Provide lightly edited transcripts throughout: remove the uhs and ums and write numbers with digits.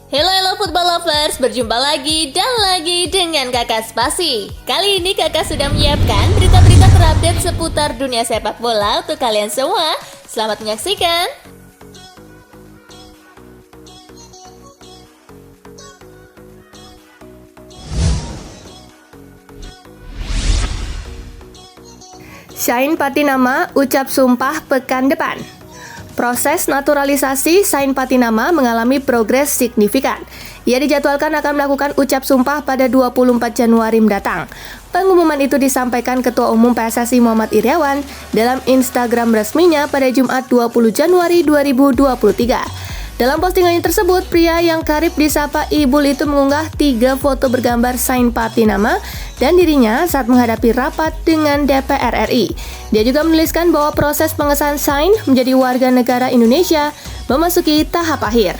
Hello football lovers, berjumpa lagi dan lagi dengan Kakak Spasi. Kali ini Kakak sudah menyiapkan berita-berita terupdate seputar dunia sepak bola untuk kalian semua. Selamat menyaksikan. Sain Patinama ucap sumpah pekan depan. Proses naturalisasi Sain Patinama mengalami progres signifikan. Ia dijadwalkan akan melakukan ucap sumpah pada 24 Januari mendatang. Pengumuman itu disampaikan Ketua Umum PSSI Muhammad Iryawan dalam Instagram resminya pada Jumat 20 Januari 2023. Dalam postingannya tersebut, pria yang karib disapa Ibul itu mengunggah 3 foto bergambar Sain Patinama dan dirinya saat menghadapi rapat dengan DPR RI. Dia juga menuliskan bahwa proses pengesahan Sain menjadi warga negara Indonesia memasuki tahap akhir.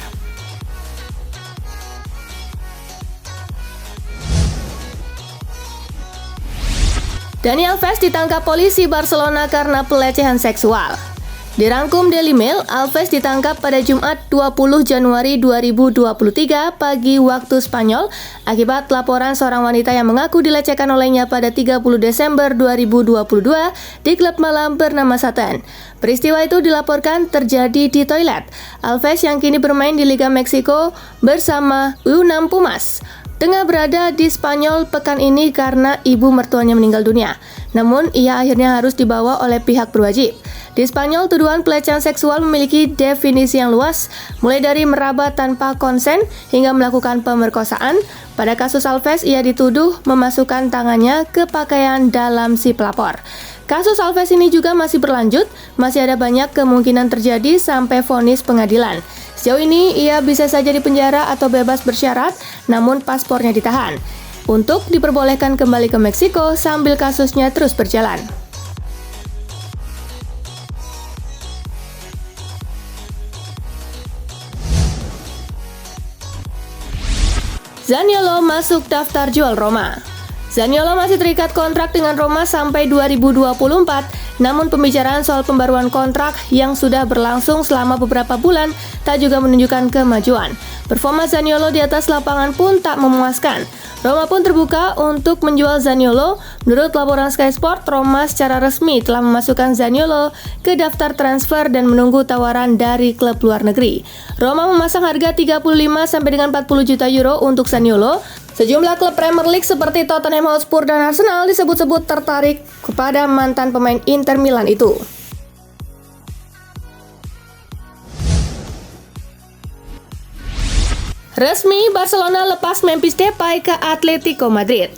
Dani Alves ditangkap polisi Barcelona karena pelecehan seksual. Dirangkum Daily Mail, Alves ditangkap pada Jumat 20 Januari 2023 pagi waktu Spanyol akibat laporan seorang wanita yang mengaku dilecehkan olehnya pada 30 Desember 2022 di klub malam bernama Satan. Peristiwa itu dilaporkan terjadi di toilet. Alves yang kini bermain di Liga Meksiko bersama U6 Pumas tengah berada di Spanyol pekan ini karena ibu mertuanya meninggal dunia. Namun, ia akhirnya harus dibawa oleh pihak berwajib. Di Spanyol, tuduhan pelecehan seksual memiliki definisi yang luas, mulai dari meraba tanpa konsen hingga melakukan pemerkosaan. Pada kasus Alves, ia dituduh memasukkan tangannya ke pakaian dalam si pelapor. Kasus Alves ini juga masih berlanjut, masih ada banyak kemungkinan terjadi sampai vonis pengadilan. Sejauh ini, ia bisa saja dipenjara atau bebas bersyarat, namun paspornya ditahan untuk diperbolehkan kembali ke Meksiko sambil kasusnya terus berjalan. Zaniolo masuk daftar jual Roma. Zaniolo masih terikat kontrak dengan Roma sampai 2024, namun pembicaraan soal pembaruan kontrak yang sudah berlangsung selama beberapa bulan tak juga menunjukkan kemajuan. Performa Zaniolo di atas lapangan pun tak memuaskan. Roma pun terbuka untuk menjual Zaniolo. Menurut laporan Sky Sport, Roma secara resmi telah memasukkan Zaniolo ke daftar transfer dan menunggu tawaran dari klub luar negeri. Roma memasang harga 35 sampai dengan 40 juta euro untuk Zaniolo. Sejumlah klub Premier League seperti Tottenham Hotspur dan Arsenal disebut-sebut tertarik kepada mantan pemain Inter Milan itu. Resmi, Barcelona lepas Memphis Depay ke Atletico Madrid.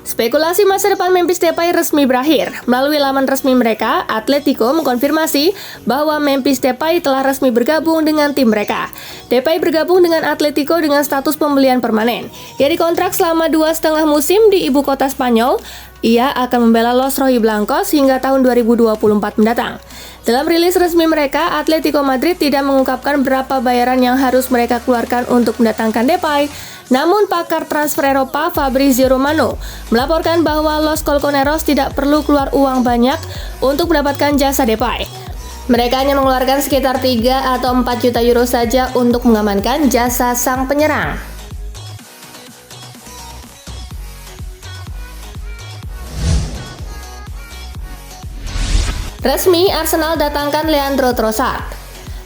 Spekulasi masa depan Memphis Depay resmi berakhir. Melalui laman resmi mereka, Atletico mengkonfirmasi bahwa Memphis Depay telah resmi bergabung dengan tim mereka. Depay bergabung dengan Atletico dengan status pembelian permanen. Ia dikontrak selama 2,5 musim di ibu kota Spanyol. Ia akan membela Los Rojiblancos hingga tahun 2024 mendatang. Dalam rilis resmi mereka, Atletico Madrid tidak mengungkapkan berapa bayaran yang harus mereka keluarkan untuk mendatangkan Depay. Namun pakar transfer Eropa Fabrizio Romano melaporkan bahwa Los Colchoneros tidak perlu keluar uang banyak untuk mendapatkan jasa Depay. Mereka hanya mengeluarkan sekitar 3 atau 4 juta euro saja untuk mengamankan jasa sang penyerang. Resmi, Arsenal datangkan Leandro Trossard.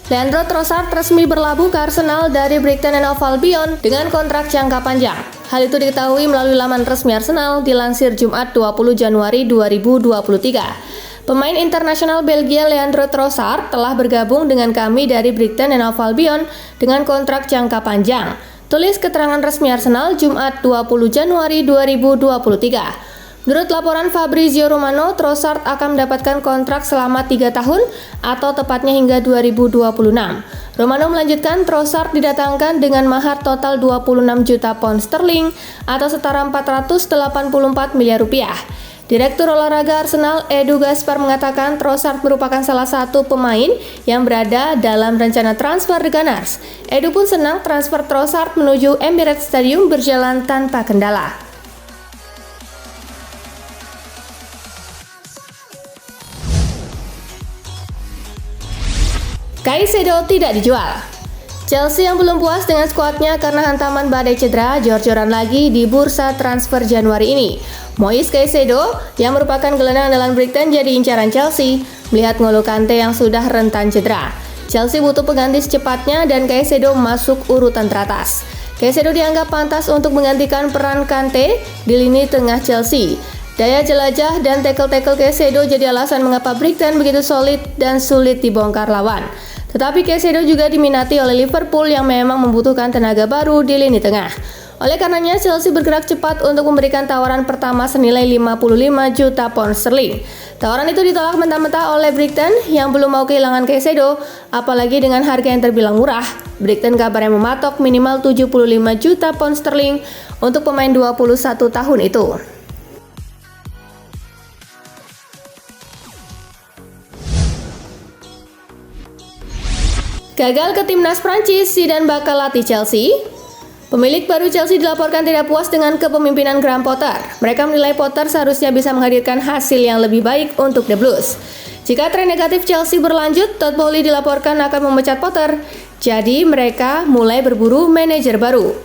Leandro Trossard resmi berlabuh ke Arsenal dari Brighton and Hove Albion dengan kontrak jangka panjang. Hal itu diketahui melalui laman resmi Arsenal dilansir Jumat 20 Januari 2023. Pemain internasional Belgia Leandro Trossard telah bergabung dengan kami dari Brighton and Hove Albion dengan kontrak jangka panjang. Tulis keterangan resmi Arsenal Jumat 20 Januari 2023. Menurut laporan Fabrizio Romano, Trossard akan mendapatkan kontrak selama 3 tahun atau tepatnya hingga 2026. Romano melanjutkan, Trossard didatangkan dengan mahar total 26 juta pound sterling atau setara 484 miliar rupiah. Direktur olahraga Arsenal Edu Gaspar mengatakan Trossard merupakan salah satu pemain yang berada dalam rencana transfer The Gunners. Edu pun senang transfer Trossard menuju Emirates Stadium berjalan tanpa kendala. Caicedo tidak dijual. Chelsea yang belum puas dengan skuadnya karena hantaman badai cedera, jor-joran lagi di bursa transfer Januari ini. Moise Caicedo, yang merupakan gelandang andalan Brighton, jadi incaran Chelsea melihat N'Golo Kante yang sudah rentan cedera. Chelsea butuh pengganti secepatnya dan Caicedo masuk urutan teratas. Caicedo dianggap pantas untuk menggantikan peran Kante di lini tengah Chelsea. Daya jelajah dan tackle-tackle Caicedo jadi alasan mengapa Brighton begitu solid dan sulit dibongkar lawan. Tetapi Caicedo juga diminati oleh Liverpool yang memang membutuhkan tenaga baru di lini tengah. Oleh karenanya, Chelsea bergerak cepat untuk memberikan tawaran pertama senilai 55 juta pound sterling. Tawaran itu ditolak mentah-mentah oleh Brighton yang belum mau kehilangan Caicedo, apalagi dengan harga yang terbilang murah. Brighton kabarnya mematok minimal 75 juta pound sterling untuk pemain 21 tahun itu. Gagal ke timnas Prancis, Zidane bakal latih Chelsea. Pemilik baru Chelsea dilaporkan tidak puas dengan kepemimpinan Graham Potter. Mereka menilai Potter seharusnya bisa menghadirkan hasil yang lebih baik untuk The Blues. Jika tren negatif Chelsea berlanjut, Todd Boehly dilaporkan akan memecat Potter. Jadi mereka mulai berburu manajer baru.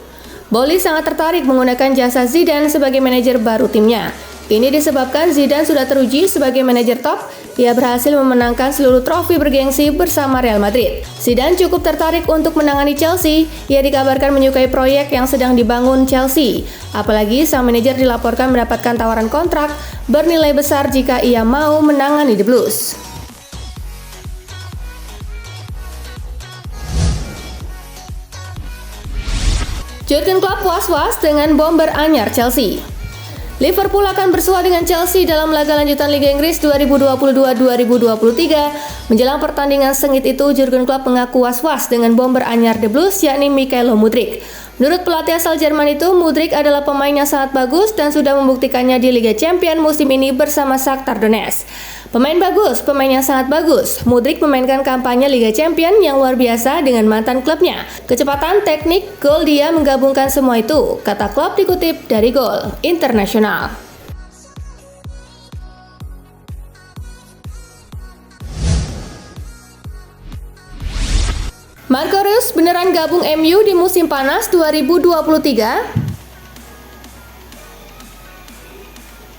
Boehly sangat tertarik menggunakan jasa Zidane sebagai manajer baru timnya. Ini disebabkan Zidane sudah teruji sebagai manajer top. Ia berhasil memenangkan seluruh trofi bergengsi bersama Real Madrid. Zidane cukup tertarik untuk menangani Chelsea. Ia dikabarkan menyukai proyek yang sedang dibangun Chelsea. Apalagi sang manajer dilaporkan mendapatkan tawaran kontrak bernilai besar jika ia mau menangani The Blues. Jurgen Klopp was-was dengan bomber anyar Chelsea. Liverpool akan bersua dengan Chelsea dalam laga lanjutan Liga Inggris 2022-2023. Menjelang pertandingan sengit itu, Jurgen Klopp mengaku was-was dengan bomber anyar The Blues, yakni Mykhailo Mudryk. Menurut pelatih asal Jerman itu, Mudryk adalah pemain yang sangat bagus dan sudah membuktikannya di Liga Champions musim ini bersama Shakhtar Donetsk. Pemain yang sangat bagus. Mudryk memainkan kampanye Liga Champions yang luar biasa dengan mantan klubnya. Kecepatan, teknik, gol, dia menggabungkan semua itu, kata Klopp dikutip dari Goal International. Marco Reus beneran gabung MU di musim panas 2023?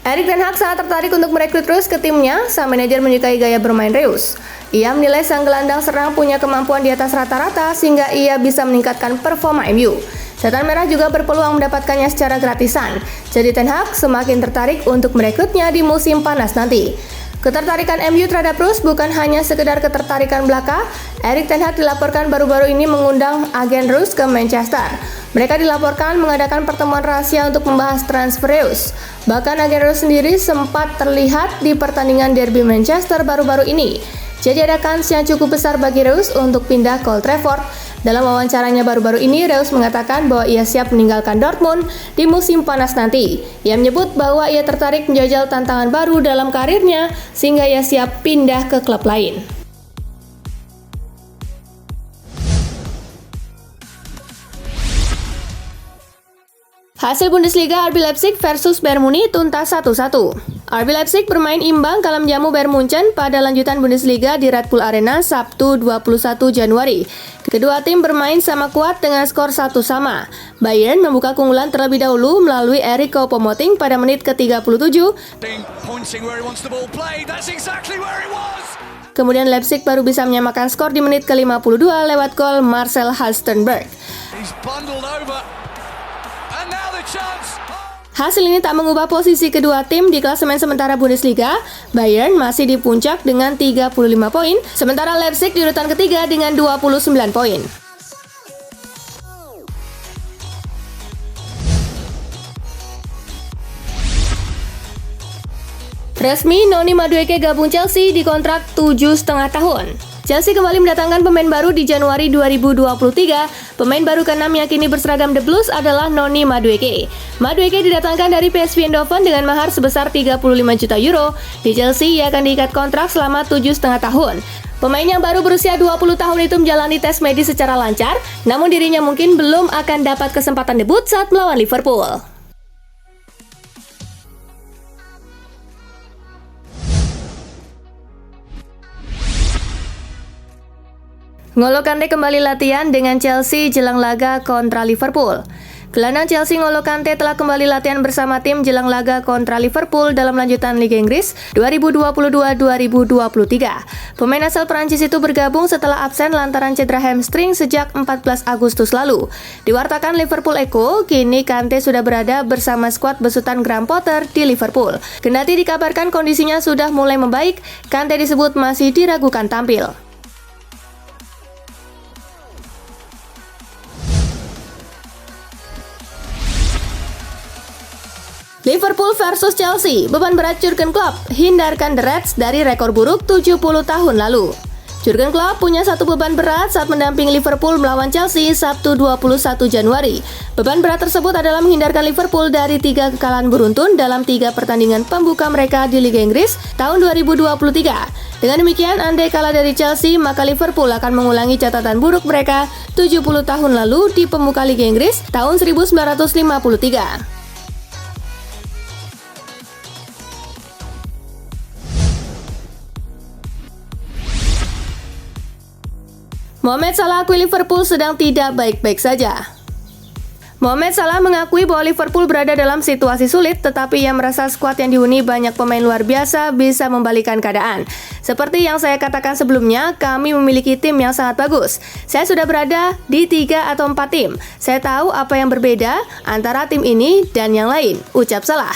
Erik ten Hag sangat tertarik untuk merekrut Reus ke timnya. Sang manajer menyukai gaya bermain Reus. Ia menilai sang gelandang serang punya kemampuan di atas rata-rata sehingga ia bisa meningkatkan performa MU. Setan Merah juga berpeluang mendapatkannya secara gratisan. Jadi Ten Hag semakin tertarik untuk merekrutnya di musim panas nanti. Ketertarikan MU terhadap Reus bukan hanya sekedar ketertarikan belaka. Erik ten Hag dilaporkan baru-baru ini mengundang agen Reus ke Manchester. Mereka dilaporkan mengadakan pertemuan rahasia untuk membahas transfer Reus. Bahkan agen Reus sendiri sempat terlihat di pertandingan derby Manchester baru-baru ini. Jadi ada kans yang cukup besar bagi Reus untuk pindah ke Old Trafford. Dalam wawancaranya baru-baru ini, Reus mengatakan bahwa ia siap meninggalkan Dortmund di musim panas nanti. Ia menyebut bahwa ia tertarik menjajal tantangan baru dalam karirnya sehingga ia siap pindah ke klub lain. Hasil Bundesliga, RB Leipzig versus Bayern Munich tuntas 1-1. RB Leipzig bermain imbang kalah menjamu Bayern Munchen pada lanjutan Bundesliga di Red Bull Arena Sabtu 21 Januari. Kedua tim bermain sama kuat dengan skor 1-1. Bayern membuka keunggulan terlebih dahulu melalui Erik Choupo-Moting pada menit ke-37. Kemudian Leipzig baru bisa menyamakan skor di menit ke-52 lewat gol Marcel Halstenberg. Hasil ini tak mengubah posisi kedua tim di klasemen sementara Bundesliga. Bayern masih di puncak dengan 35 poin, sementara Leipzig di urutan ketiga dengan 29 poin. Resmi, Noni Madueke gabung Chelsea di kontrak 7,5 tahun. Chelsea kembali mendatangkan pemain baru di Januari 2023. Pemain baru ke-6 yang kini berseragam The Blues adalah Noni Madueke. Madueke didatangkan dari PSV Eindhoven dengan mahar sebesar 35 juta euro. Di Chelsea, ia akan diikat kontrak selama 7,5 tahun. Pemain yang baru berusia 20 tahun itu menjalani tes medis secara lancar, namun dirinya mungkin belum akan dapat kesempatan debut saat melawan Liverpool. N'Golo Kante kembali latihan dengan Chelsea jelang laga kontra Liverpool. Gelandang Chelsea N'Golo Kante telah kembali latihan bersama tim jelang laga kontra Liverpool dalam lanjutan Liga Inggris 2022-2023. Pemain asal Perancis itu bergabung setelah absen lantaran cedera hamstring sejak 14 Agustus lalu. Diwartakan Liverpool Echo, kini Kante sudah berada bersama skuad besutan Graham Potter di Liverpool. Kendati dikabarkan kondisinya sudah mulai membaik, Kante disebut masih diragukan tampil. Liverpool versus Chelsea, beban berat Jurgen Klopp, hindarkan The Reds dari rekor buruk 70 tahun lalu. Jurgen Klopp punya satu beban berat saat mendampingi Liverpool melawan Chelsea Sabtu 21 Januari. Beban berat tersebut adalah menghindarkan Liverpool dari 3 kekalahan beruntun dalam 3 pertandingan pembuka mereka di Liga Inggris tahun 2023. Dengan demikian, andai kalah dari Chelsea, maka Liverpool akan mengulangi catatan buruk mereka 70 tahun lalu di pembuka Liga Inggris tahun 1953. Mohamed Salah akui Liverpool sedang tidak baik-baik saja. Mohamed Salah mengakui bahwa Liverpool berada dalam situasi sulit, tetapi ia merasa skuad yang dihuni banyak pemain luar biasa bisa membalikan keadaan. Seperti yang saya katakan sebelumnya, kami memiliki tim yang sangat bagus. Saya sudah berada di 3 atau 4 tim. Saya tahu apa yang berbeda antara tim ini dan yang lain, ucap Salah.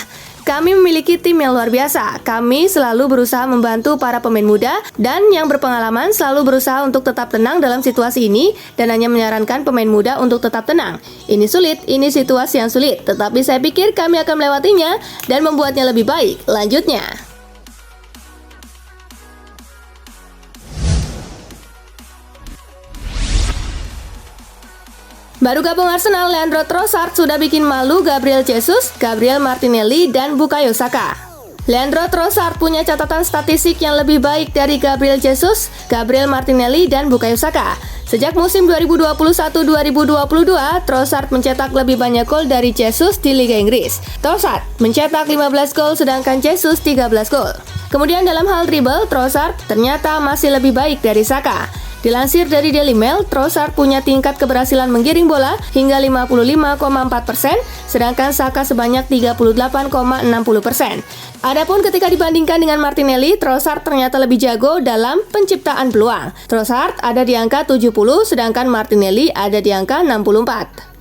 Kami memiliki tim yang luar biasa. Kami selalu berusaha membantu para pemain muda dan yang berpengalaman selalu berusaha untuk tetap tenang dalam situasi ini dan hanya menyarankan pemain muda untuk tetap tenang. Ini sulit, ini situasi yang sulit, tetapi saya pikir kami akan melewatinya dan membuatnya lebih baik. Lanjutnya. Baru gabung Arsenal, Leandro Trossard sudah bikin malu Gabriel Jesus, Gabriel Martinelli, dan Bukayo Saka. Leandro Trossard punya catatan statistik yang lebih baik dari Gabriel Jesus, Gabriel Martinelli, dan Bukayo Saka. Sejak musim 2021-2022, Trossard mencetak lebih banyak gol dari Jesus di Liga Inggris. Trossard mencetak 15 gol sedangkan Jesus 13 gol. Kemudian dalam hal dribble, Trossard ternyata masih lebih baik dari Saka. Dilansir dari Daily Mail, Trossard punya tingkat keberhasilan menggiring bola hingga 55,4%, sedangkan Saka sebanyak 38,60%. Adapun ketika dibandingkan dengan Martinelli, Trossard ternyata lebih jago dalam penciptaan peluang. Trossard ada di angka 70, sedangkan Martinelli ada di angka 64.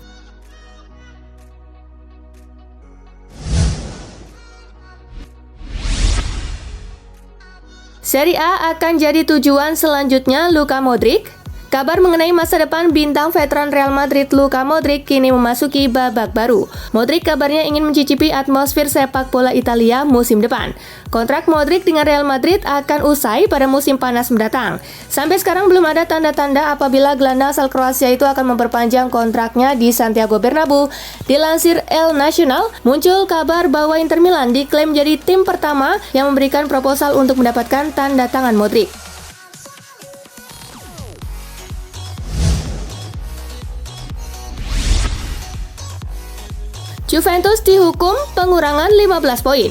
Serie A akan jadi tujuan selanjutnya Luka Modric. Kabar mengenai masa depan bintang veteran Real Madrid Luka Modric kini memasuki babak baru. Modric kabarnya ingin mencicipi atmosfer sepak bola Italia musim depan. Kontrak Modric dengan Real Madrid akan usai pada musim panas mendatang. Sampai sekarang belum ada tanda-tanda apabila gelandang asal Kroasia itu akan memperpanjang kontraknya di Santiago Bernabeu. Dilansir El Nacional, muncul kabar bahwa Inter Milan diklaim jadi tim pertama yang memberikan proposal untuk mendapatkan tanda tangan Modric. Juventus dihukum pengurangan 15 poin.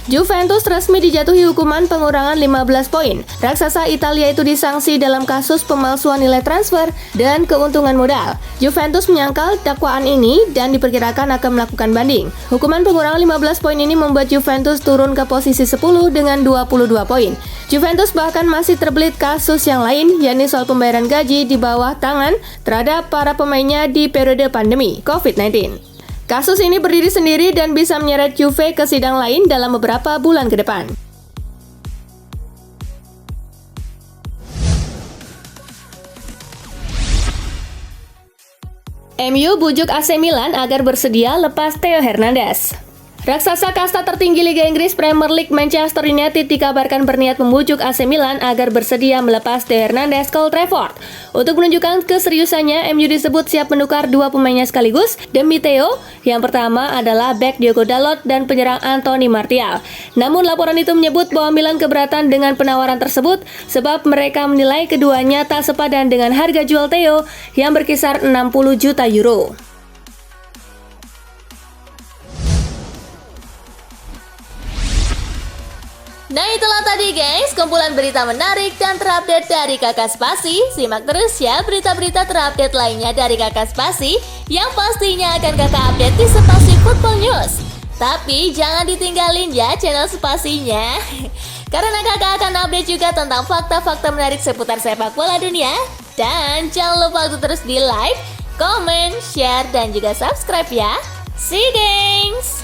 Juventus resmi dijatuhi hukuman pengurangan 15 poin. Raksasa Italia itu disanksi dalam kasus pemalsuan nilai transfer dan keuntungan modal. Juventus menyangkal dakwaan ini dan diperkirakan akan melakukan banding. Hukuman pengurangan 15 poin ini membuat Juventus turun ke posisi 10 dengan 22 poin. Juventus bahkan masih terbelit kasus yang lain, yakni soal pembayaran gaji di bawah tangan terhadap para pemainnya di periode pandemi COVID-19. Kasus ini berdiri sendiri dan bisa menyeret Juve ke sidang lain dalam beberapa bulan ke depan. MU bujuk AC Milan agar bersedia lepas Theo Hernandez. Raksasa kasta tertinggi Liga Inggris Premier League Manchester United dikabarkan berniat membujuk AC Milan agar bersedia melepas Theo Hernandez ke Old Trafford. Untuk menunjukkan keseriusannya, MU disebut siap menukar 2 pemainnya sekaligus demi Theo. Yang pertama adalah bek Diogo Dalot dan penyerang Anthony Martial. Namun laporan itu menyebut bahwa Milan keberatan dengan penawaran tersebut sebab mereka menilai keduanya tak sepadan dengan harga jual Theo yang berkisar 60 juta euro. Nah itulah tadi guys, kumpulan berita menarik dan terupdate dari Kakak Spasi. Simak terus ya berita-berita terupdate lainnya dari Kakak Spasi yang pastinya akan Kakak update di Spasi Football News. Tapi jangan ditinggalin ya channel Spasinya, karena Kakak akan update juga tentang fakta-fakta menarik seputar sepak bola dunia. Dan jangan lupa untuk terus di like, comment, share, dan juga subscribe ya. See you guys!